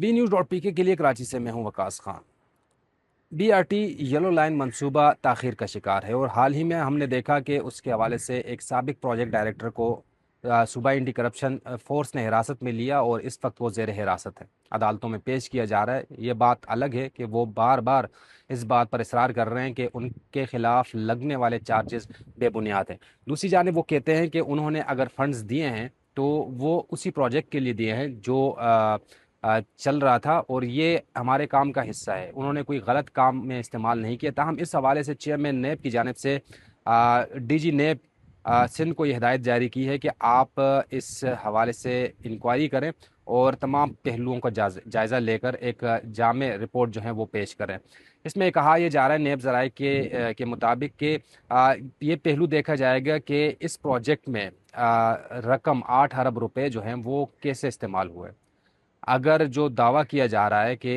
VNews.pk के लिए कराची से मैं हूं Waqas Khan. BRT yellow line मंसूबा ताख़ीर का शिकार है और हाल ही में हमने देखा कि उसके हवाले से एक साबिक प्रोजेक्ट डायरेक्टर को सूबाई एंटी करप्शन फोर्स ने हिरासत में लिया और इस वक्त वो ज़ेर हिरासत है, अदालतों में पेश किया जा रहा है। ये बात अलग है कि वो बार बार इस बात पर इसरार कर रहे हैं कि उनके खिलाफ लगने वाले चार्जेस बेबुनियाद हैं। दूसरी जानिब वो कहते हैं कि उन्होंने अगर फंड्स दिए हैं तो वो उसी प्रोजेक्ट के लिए दिए हैं जो चल रहा था और ये हमारे काम का हिस्सा है, उन्होंने कोई गलत काम में इस्तेमाल नहीं किया। ताहम इस हवाले से चेयरमैन नेब की जानिब से DG नेब सिंध को ये हिदायत जारी की है कि आप इस हवाले से इंक्वायरी करें और तमाम पहलुओं का जायज़ा लेकर एक जामे रिपोर्ट जो है वो पेश करें। इसमें कहा यह जा रहा है नेब ज़राए के मुताबिक कि ये पहलू देखा जाएगा कि इस प्रोजेक्ट में रकम 8 अरब रुपए जो हैं वो कैसे इस्तेमाल हुए। अगर जो दावा किया जा रहा है कि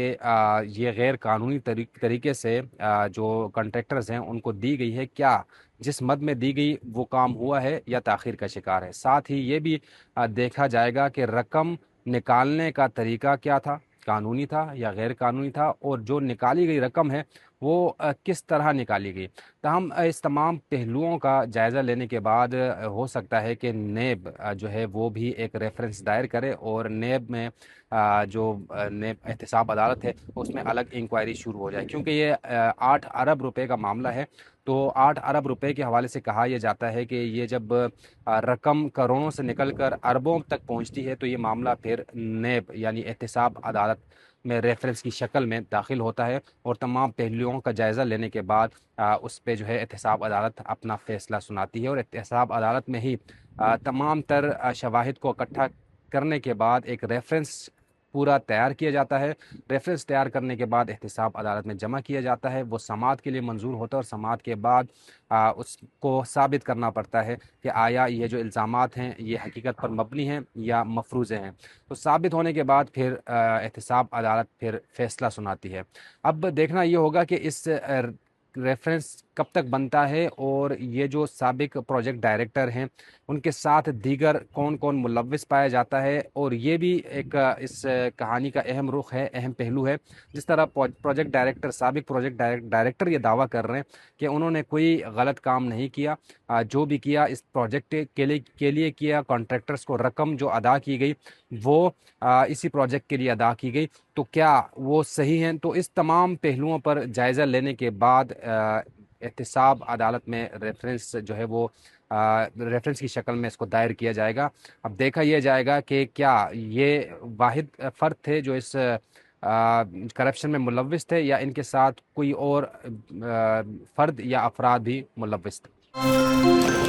ये गैर कानूनी तरीके से जो कॉन्ट्रैक्टर्स हैं उनको दी गई है, क्या जिस मद में दी गई वो काम हुआ है या ताख़ीर का शिकार है। साथ ही ये भी देखा जाएगा कि रकम निकालने का तरीका क्या था, कानूनी था या गैर कानूनी था, और जो निकाली गई रकम है वो किस तरह निकाली गई। ताहम इस तमाम पहलुओं का जायज़ा लेने के बाद हो सकता है कि नेब जो है वो भी एक रेफरेंस दायर करे और नेब में जो नेब एहतसाब अदालत है उसमें अलग इंक्वायरी शुरू हो जाए, क्योंकि ये 8 अरब रुपए का मामला है। तो 8 अरब रुपए के हवाले से कहा यह जाता है कि ये जब रकम करोड़ों से निकल कर अरबों तक पहुंचती है तो ये मामला फिर नेब यानी एहतसाब अदालत में रेफरेंस की शक्ल में दाखिल होता है और तमाम पहलुओं का जायज़ा लेने के बाद उस पर जो है एहतसाब अदालत अपना फ़ैसला सुनाती है और एहतसाब अदालत में ही तमाम तर शवाहिद को इकट्ठा करने के बाद एक रेफरेंस पूरा तैयार किया जाता है। रेफरेंस तैयार करने के बाद एहतसाब अदालत में जमा किया जाता है, वो समाअत के लिए मंजूर होता है और समाअत के बाद उसको साबित करना पड़ता है कि आया ये जो इल्ज़ामात हैं ये हकीकत पर मबनी हैं या मफरूज़े हैं। तो साबित होने के बाद फिर एहतसाब अदालत फिर फ़ैसला सुनाती है। अब देखना ये होगा कि इस रेफरेंस कब तक बनता है और ये जो साबिक प्रोजेक्ट डायरेक्टर हैं उनके साथ दीगर कौन कौन मुलव्विस पाया जाता है। और ये भी एक इस कहानी का अहम रुख है, अहम पहलू है। जिस तरह प्रोजेक्ट डायरेक्टर साबिक प्रोजेक्ट डायरेक्टर ये दावा कर रहे हैं कि उन्होंने कोई गलत काम नहीं किया, जो भी किया इस प्रोजेक्ट के लिए किया, कॉन्ट्रैक्टर्स को रकम जो अदा की गई वो इसी प्रोजेक्ट के लिए अदा की गई, तो क्या वो सही हैं। तो इस तमाम पहलुओं पर जायज़ा लेने के बाद एहतसाब अदालत में रेफरेंस जो है वो रेफरेंस की शक्ल में इसको दायर किया जाएगा। अब देखा यह जाएगा कि क्या ये वाहिद फ़र्द थे जो इस करप्शन में मुलव्विस थे या इनके साथ कोई और फ़र्द या अफराद भी मुलव्विस थे।